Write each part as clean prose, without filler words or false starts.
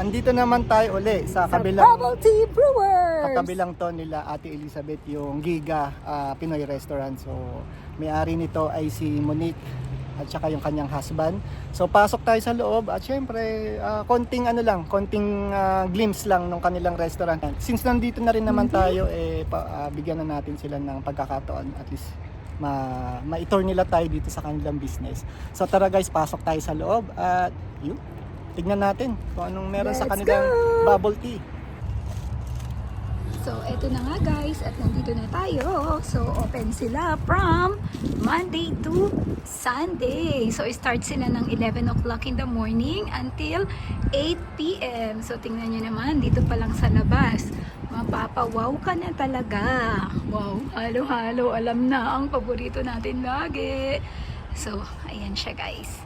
Andito naman tayo uli sa kabilang Bubble Tea Brewers. kabilang to nila Ate Elizabeth, yung Giga Pinoy Restaurant. So may-ari nito ay si Monique at saka yung kanyang husband. So pasok tayo sa loob at syempre konting glimpse lang ng kanilang restaurant. Since nandito na rin naman tayo, bigyan na natin sila ng pagkakataon at least ma-tour nila tayo dito sa kanilang business. So tara guys, pasok tayo sa loob at yun, tignan natin kung anong meron sa kanilang bubble tea. So, eto na nga guys, at nandito na tayo. So, open sila from Monday to Sunday. So, start sila ng 11 o'clock in the morning until 8 p.m. So, tingnan nyo naman, dito pa lang sa labas. Mapapawaw ka na talaga. Wow, halo-halo, alam na ang paborito natin lagi. So, ayan siya guys.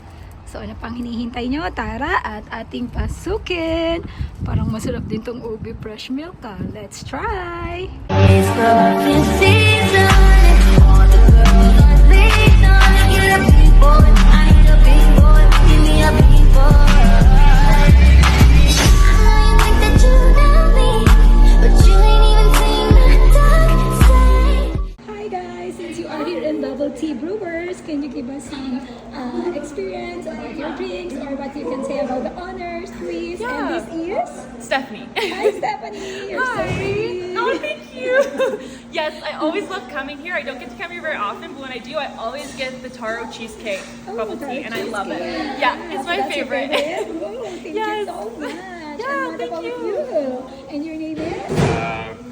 So, ano pang hinihintay nyo? Tara at ating pasukin. Parang masarap din tong ube fresh milk. Let's try! It's growing season. All the girls are leaning on to get a big boy. I need a big boy. Give me a big boy. I know you think that you know me, but you ain't even seen my dark side. Hi guys! Since you are here in Bubble Tea Brewers, can you give us some experience about your drinks or what you can say about the owners, please? Yeah. And this is? Stephanie. Hi Stephanie! You're so Hi. sweet! Oh, thank you. Yes, I always love coming here. I don't get to come here very often, but when I do, I always get the taro cheesecake bubble tea, and I love it. Yeah, it's my That's your favorite. Oh, thank you Yes. so much! Yeah, And what thank about you. And your name is?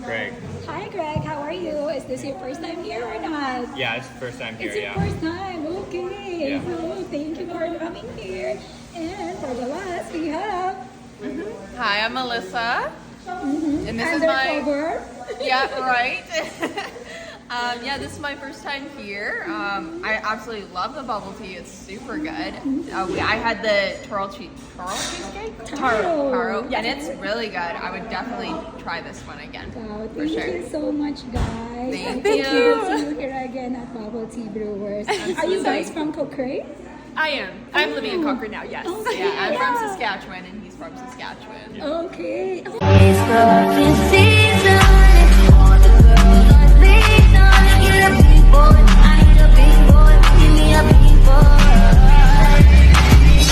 Greg. Hi Greg, how are you? Is this your first time here or not? Yeah, it's the first time here, It's your yeah. first time, okay. Yeah. So thank you for coming here. And for the last, we have Hi, I'm Melissa, and this is my undercover. right. Yeah, this is my first time here. I absolutely love the bubble tea. It's super good. I had the taro cheesecake. Taro, and it's really good. I would definitely try this one again Wow, for thank sure. you so much, guys. Thank And you. to see you here again at Bubble Tea Brewers. Are you guys Absolutely. from Cochrane? I am. I'm living in Cochrane now. Yes. Okay. Yeah, I'm from Saskatchewan, and he's from Saskatchewan. Okay. It's growing season. All the girls are leaning on to get a big boy. I need a big boy. Give me a big boy. I know you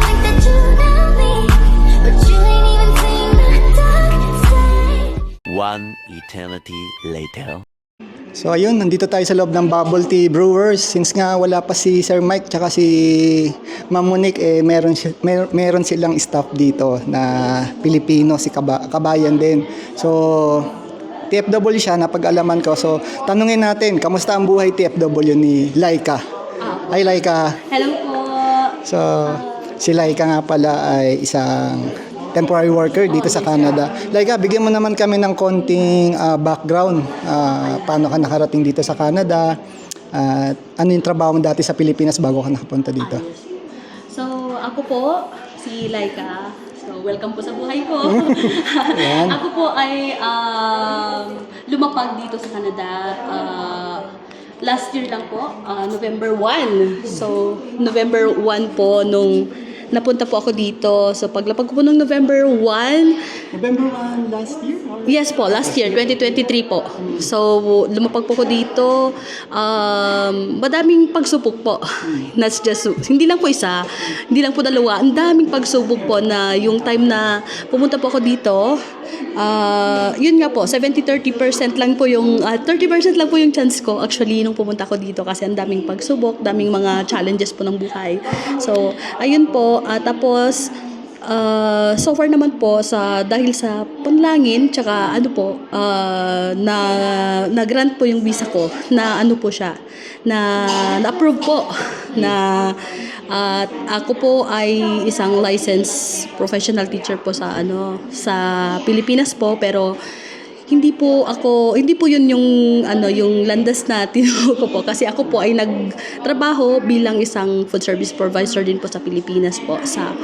think that you know me, but you ain't even seen my dark side. One eternity later. So ayun, nandito tayo sa loob ng Bubble Tea Brewers. Since nga wala pa si Sir Mike tsaka si Ma'am Monique, meron silang staff dito na Pilipino, si kabayan din. So TFW siya, napag-alaman ko. So tanungin natin, kamusta ang buhay TFW ni Laika? Hi Laika. Hello po. So si Laika nga pala ay isang temporary worker dito sa Canada. Laika, bigyan mo naman kami ng konting background. Paano ka nakarating dito sa Canada? Ano yung trabaho mo dati sa Pilipinas bago ka nakapunta dito? So, ako po, si Laika. So, welcome po sa buhay ko. Ayan. Ako po ay lumapag dito sa Canada last year lang po, November 1. So, November 1 po nung napunta po ako dito. So, paglapag ko po nung November 1, November 1 last year? yes po, last year, 2023 po. So, lumapag po ko dito. Madaming pagsubok po. That's just, hindi lang po isa, hindi lang po dalawa. Ang daming pagsubok po na yung time na pumunta po ako dito, yun nga po, 70-30% lang po yung, 30% lang po yung chance ko actually nung pumunta ko dito kasi ang daming pagsubok, daming mga challenges po ng buhay. So, ayun po, tapos, so far naman po dahil sa panlangin tsaka ano po na grant po yung visa ko na ano po siya na approve po na ako po ay isang licensed professional teacher po sa Pilipinas po, pero hindi po yun yung yung landas na tinuho ko po kasi ako po ay nagtrabaho bilang isang food service supervisor din po sa Pilipinas po sa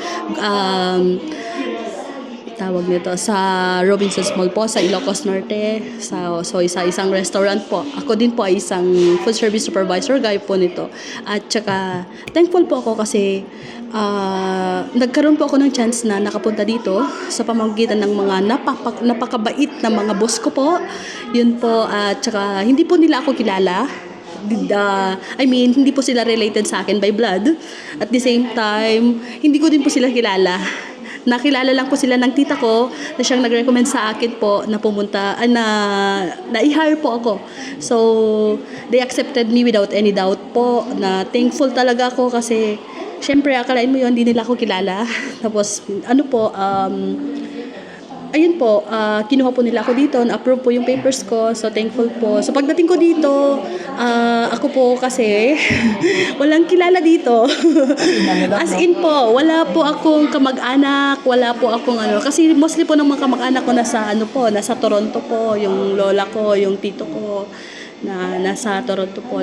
tawag nito, sa Robinsons Mall po, sa Ilocos Norte. So isang restaurant po. Ako din po ay isang food service supervisor, gaya po nito. At saka, thankful po ako kasi nagkaroon po ako ng chance na nakapunta dito sa pamamagitan ng mga napakabait na mga boss ko po. Yun po, at saka hindi po nila ako kilala. Hindi po sila related sa akin by blood. At the same time, hindi ko din po sila kilala. Nakilala lang po sila ng tita ko na siyang nag-recommend sa akin po na pumunta, na i-hire po ako. So, they accepted me without any doubt po, na thankful talaga ako kasi syempre, akalain mo yun, hindi nila ako kilala. Tapos, ayun po, kinuha po nila ako dito, na-approve po yung papers ko, so thankful po. So pagdating ko dito, ako po kasi, walang kilala dito. As in po, wala po akong kamag-anak, wala po akong kasi mostly po ng mga kamag-anak ko nasa Toronto po, yung lola ko, yung tito ko, na nasa Toronto po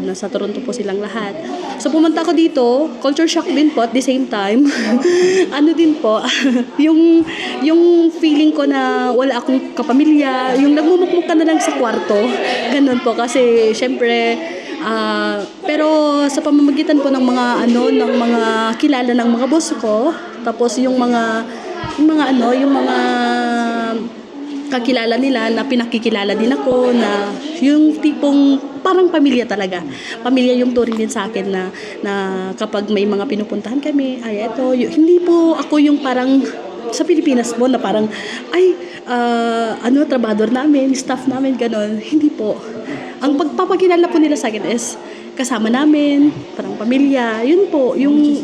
silang lahat. So pumunta ako dito, culture shock din po at the same time. Din po, yung feeling ko na wala akong kapamilya, yung nagmumukmuk ka na lang sa kwarto. Ganun po kasi syempre pero sa pamamagitan po ng mga ng mga kilala ng mga boss ko, tapos yung mga kakilala nila na pinakikilala din ako, na yung tipong parang pamilya talaga. Pamilya yung turing din sa akin na kapag may mga pinupuntahan kami, hindi po ako yung parang sa Pilipinas mo na parang trabador namin, staff namin, gano'n. Hindi po. Ang pagpapakilala po nila sa akin is kasama namin, parang pamilya. Yun po, yung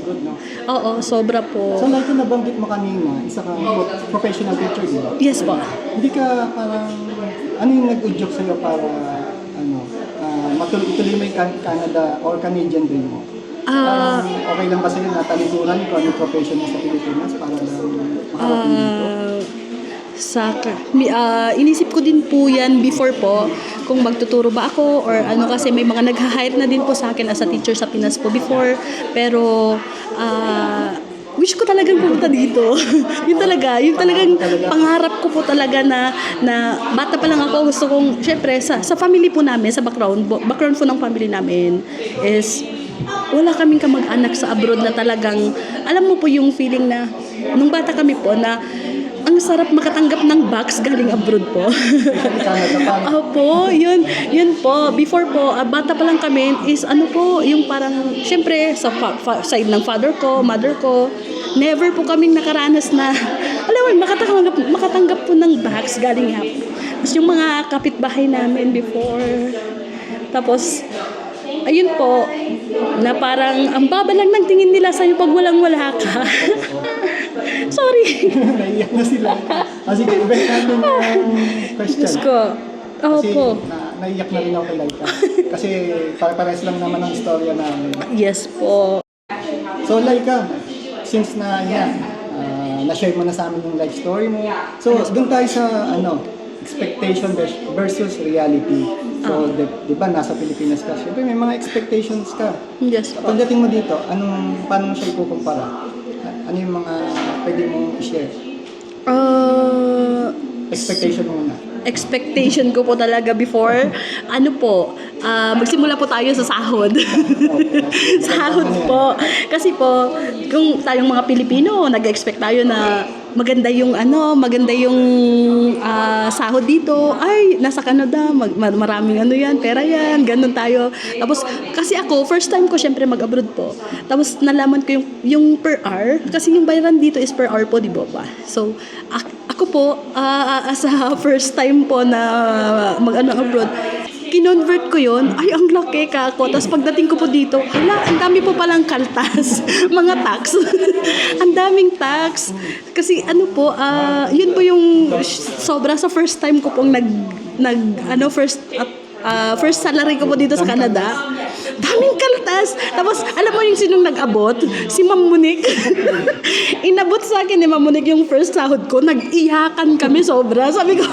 oo, sobra po. So like yung nabanggit mo kanina, isa kang professional teacher, di ba? Yes po. Hindi ka parang, ano yung nag-udyok sa'yo para, matuloy mo yung Canada or Canadian dream mo? Parang okay lang ba sa'yo na talikuran ko ano profession mo sa Pilipinas para lang makarating dito? Inisip ko din po yan before po kung magtuturo ba ako or kasi may mga nag-hire na din po sa akin as a teacher sa Pinas po before, pero wish ko talagang pumunta dito. Yung talagang pangarap ko po talaga na bata pa lang ako, gusto kong syempre sa family po namin, sa background po ng family namin is wala kaming kamag-anak sa abroad na talagang, alam mo po yung feeling na nung bata kami po na ang sarap makatanggap ng box galing abroad po. Opo, yun po. Before po, bata pa lang kami is yung parang, syempre, sa side ng father ko, mother ko, never po kaming nakaranas na, alam mo, makatanggap po ng box galing hap. Tapos yung mga kapitbahay namin before. Tapos, ayun po, na parang ang baba lang ng tingin nila sa'yo pag walang-wala ka. Sorry. Naiyak na sila. Sige, ibahin natin yung question. Diyos ko. Kasi Opo. naiyak na rin ako kay Laika. Kasi pares lang naman ang istorya namin. Yes po. So Laika, since na-share mo na sa amin yung life story mo. So dun tayo sa expectation versus reality. So di ba nasa Pilipinas ka, syempre may mga expectations ka. Yes po. Pagdating mo dito, paano mo siya ikukumpara? Ano yung mga pwede mong i-share? Expectation mo muna. Expectation ko po talaga before, magsimula po tayo sa sahod. Sahod po. Kasi po, kung tayong mga Pilipino, nag-expect tayo na maganda yung sahod dito. Ay, nasa Canada, maraming pera yan, ganun tayo. Tapos, kasi ako, first time ko syempre mag-abroad po. Tapos, nalaman ko yung per hour, kasi yung bayaran dito is per hour po, di ba pa? So, ako po, as a first time po na abroad, kinonvert ko yon, ay ang laki ka ako. Tapos pagdating ko po dito, ang dami po palang kaltas, mga tax. Ang daming tax. Kasi yun po yung sobra sa first time ko pong first salary ko po dito sa Canada. Daming kaltas. Tapos, alam mo yung sinong nag-abot? Si Ma'am Monique. Inabot sa akin ni Ma'am Monique yung first sahod ko. Nag-iyakan kami sobra. Sabi ko,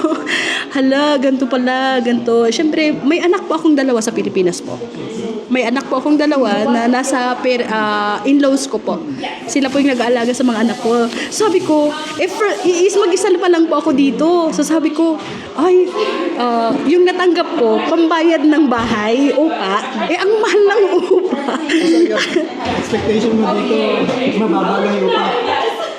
hala, ganito pala, ganito. Siyempre, may anak po akong dalawa sa Pilipinas po. may anak po akong dalawa na nasa in-laws ko po. Sila po yung nag-aalaga sa mga anak ko. Sabi ko, mag-isa pa lang po ako dito. So sabi ko, ay, yung natanggap ko, pambayad ng bahay, upa, ang mahal ng upa. So, yung expectation mo dito, mababa lang yung upa.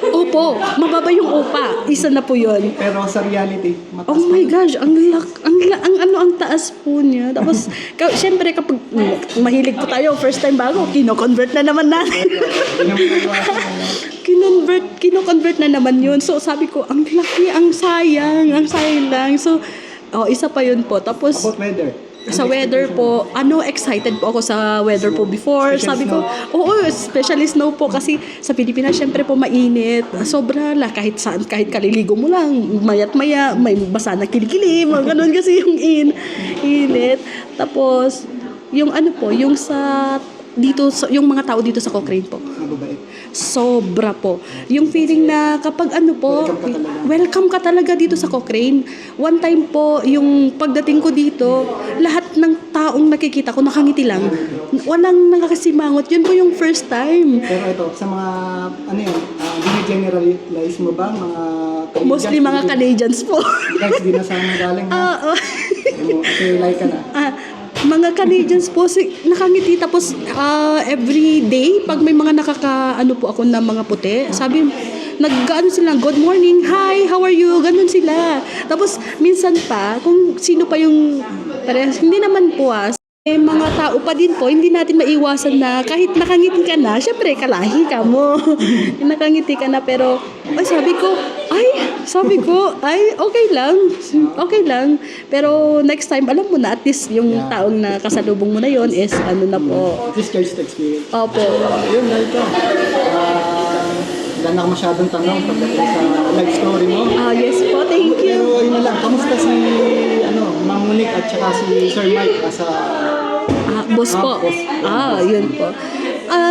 Opo, mababa yung upa. Isa na po yun. Pero sa reality, mataas Oh my gosh, ang taas po niya. Tapos, syempre kapag mahilig po tayo, first time bago, kino-convert na naman natin. kino-convert na naman yun. So, sabi ko, ang laki, ang sayang lang. So, isa pa yun po. Tapos, About weather. sa weather po, excited po ako sa weather po before. Special Sabi ko, especially snow po kasi sa Pilipinas, syempre po mainit. Sobra la, kahit saan, kahit kaliligo mo lang, mayat maya, may basa na kilikili, mga ganun kasi yung init. Tapos, yung yung yung mga tao dito sa Cochrane po. Mababait. Sobra po. Yung feeling na kapag welcome ka talaga dito sa Cochrane. One time po, yung pagdating ko dito, lahat ng taong nakikita ko nakangiti lang. Walang nakakasimangot. Yun po yung first time. Pero ito, sa mga, generalize mo ba? Mga Canadians, Mostly mga Canadians po. Guys, di na sana galing na. Okay, like ka na. Mga Canadians po, nakangiti. Tapos, every day, pag may mga po ako na mga puti, sabi, sila, good morning, hi, how are you? Ganun sila. Tapos, minsan pa, kung sino pa yung, hindi naman po mga tao pa din po, hindi natin maiwasan na kahit nakangiti ka na, syempre, kalahi ka mo. Nakangiti ka na, pero, okay lang. Pero next time, alam mo na, at least yung taong na kasalubong mo na yon is na po. This carries the experience. Opo. Yun, like ka. Wala na ako masyadong tanong pagdating sa life story mo. Yes po, thank you. Pero yun na lang, kamusta si Ma'am Monique at saka si Sir Mike Boss po. boss. Yun po.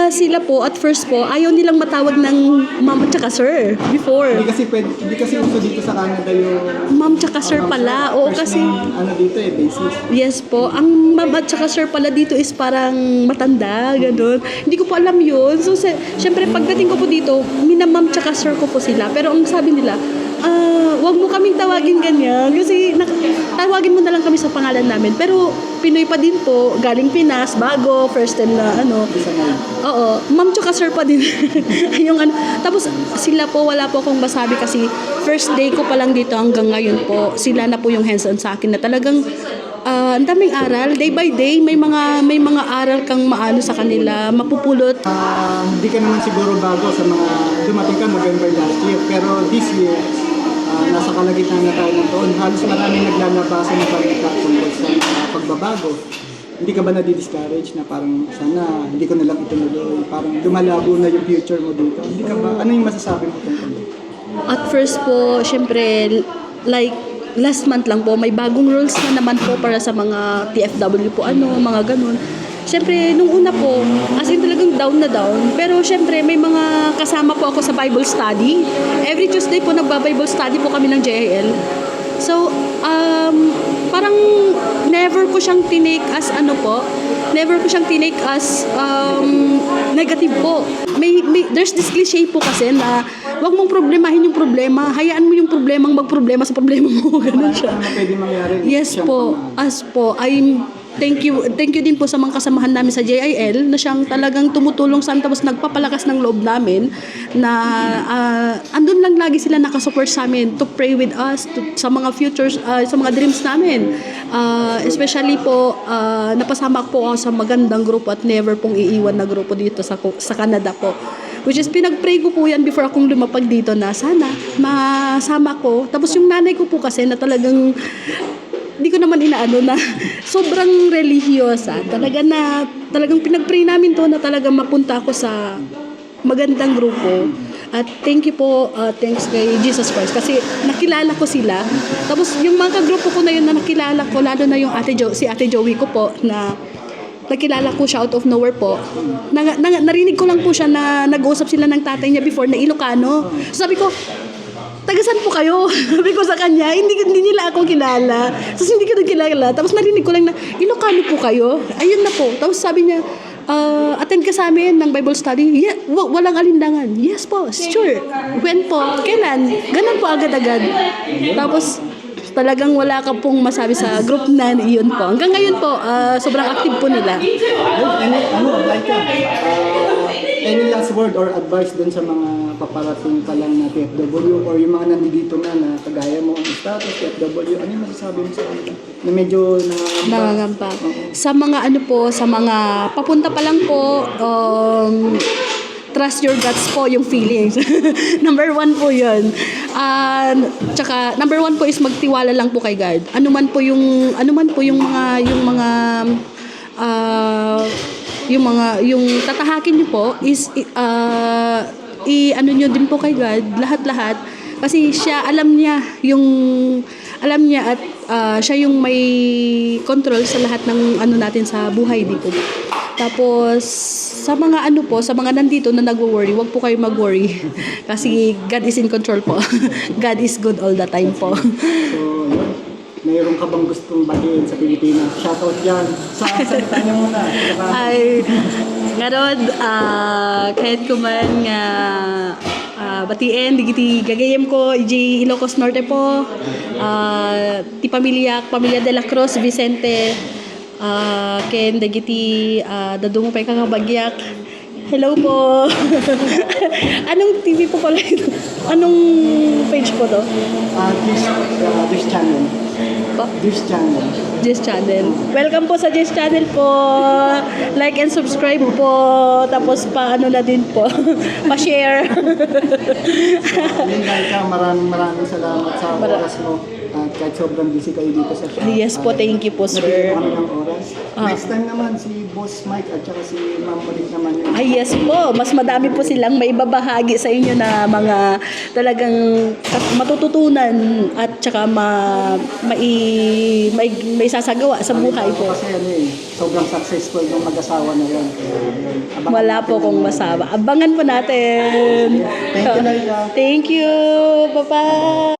Sila po, at first po, ayaw nilang matawag ng ma'am at saka sir before. Hindi kasi uso dito sa Canada yung Ma'am tsaka sir pala. Oo, first kasi name, dito basis. yes po, ang ma'am at saka sir pala dito is parang matanda, ganun. Hindi ko po alam yun. So, syempre, pagdating ko po dito, ma'am tsaka sir ko po sila. Pero ang sabi nila, wag mo kaming tawagin ganyan. Kasi tawagin mo na lang kami sa pangalan namin. Pero, Pinoy pa din po, galing Pinas, bago, first time na Oo, ma'am tsaka sir pa din. yung Tapos, sila po, wala po akong masabi kasi first day ko pa lang dito hanggang ngayon po, sila na po yung hands-on sa akin na talagang ang daming aral, day by day may mga aral kang maano sa kanila, mapupulot. Hindi ka naman siguro bago sa mga dumating ka November last year, pero this year nasa kalagitnaan na tayo ng taon. Halos maraming naglalabasa ng balita tungkol sa pagbabago. Hindi ka ba nadi-discourage na parang sana hindi ko na lang ituloy, parang lumalabo na yung future mo dito? Hindi ka ba, ano yung masasabi mo tungkol? At first po, syempre, like last month lang po, may bagong rules na naman po para sa mga TFW po, mga ganun. Siyempre, nung una po, as in talagang down na down. Pero siyempre, may mga kasama po ako sa Bible study. Every Tuesday po, nagba-Bible study po kami ng JIL. So, parang never ko siyang tinake as negative po. There's this cliche po kasi na wag mong problemahin yung problema, hayaan mo yung problemang magproblema sa problema mo. Ganun siya. Ano pwede mangyari? Yes po, thank you din po sa mga kasamahan namin sa JIL na siyang talagang tumutulong sa amin, tapos nagpapalakas ng loob namin na andun lang lagi sila nakasupport sa amin to pray with us sa mga futures, sa mga dreams namin. Especially po, napasama po ako sa magandang grupo at never pong iiwan na grupo dito sa Canada po. Which is, pinag-pray ko po yan before akong lumapag dito na sana masama ko. Tapos yung nanay ko po kasi na talagang hindi ko naman inaano na sobrang religyosa. Talagang pinag-pray namin to na talagang mapunta ako sa magandang grupo. At thank you po, thanks kay Jesus Christ kasi nakilala ko sila. Tapos yung mga grupo ko na yun na nakilala ko, lalo na yung si Ate Joey ko po na nakilala ko siya out of nowhere po. Narinig ko lang po siya na nag-uusap sila ng tatay niya before na Ilocano. So sabi ko, tagasan po kayo? Sabi ko sa kanya, hindi nila ako kilala. Tapos hindi ko na kilala. Tapos narinig ko lang na, Ilocano po kayo? Ayun na po. Tapos sabi niya, attend ka sa amin ng Bible study? Yeah, walang alindangan. Yes po, sure. When po? Kailan? Ganun po agad-agad. Tapos, talagang wala ka pong masabi sa group na iyon po. Hanggang ngayon po, sobrang active po nila. Any last word or advice dun sa mga paparating pa lang na TFW or yung mga nandito na kagaya mo ang status TFW, ano yung masasabi mo sa kanila? Na medyo Nangangamba. Sa mga ano po, sa mga papunta pa lang po, trust your guts po, yung feelings. Number 1 po yun. Tsaka, number 1 po is magtiwala lang po kay God. Ano man po yung yung tatahakin niyo po is ano niyo din po kay God, lahat-lahat. Kasi siya, alam niya at siya yung may control sa lahat ng ano natin sa buhay dito. Tapos, sa mga sa mga nandito na nagwo-worry, wag po kayo mag-worry. Kasi God is in control po. God is good all the time po. So, yun. Mayroon ka bang gustong bagiin sa Pilipinas? Shoutout dyan. Sa salita niyo muna. Ay, ngayon, kahit ko man nga batiin, digiti gagayem ko, iji Ilocos Norte po, ti pamilya de la Cruz, Vicente, ken digiti dadungo pa kakabagyak. Hello po. Anong TV po pala ito? Anong page po to? This channel. Po? This channel. Jess Channel. Welcome po sa Jess Channel po. Like and subscribe po. Tapos ano na din po. Pa-share. Yun, Laika, maraming salamat sa oras mo. At kahit sobrang busy kayo dito sa shop. Yes po, thank you po, sir. Nabigyan kami ng oras. Next time naman, si Boss Mike at saka si Ma'am Monique naman yung... Ay, yes po. Mas madami po silang may babahagi sa inyo na mga talagang matututunan at saka may sasagawa sa buhay po. Kasi sobrang successful ng mag-asawa na yun. Abangan Wala natin po kung yung- masama. Abangan po natin. Thank you, Laika. Thank you. Bye-bye.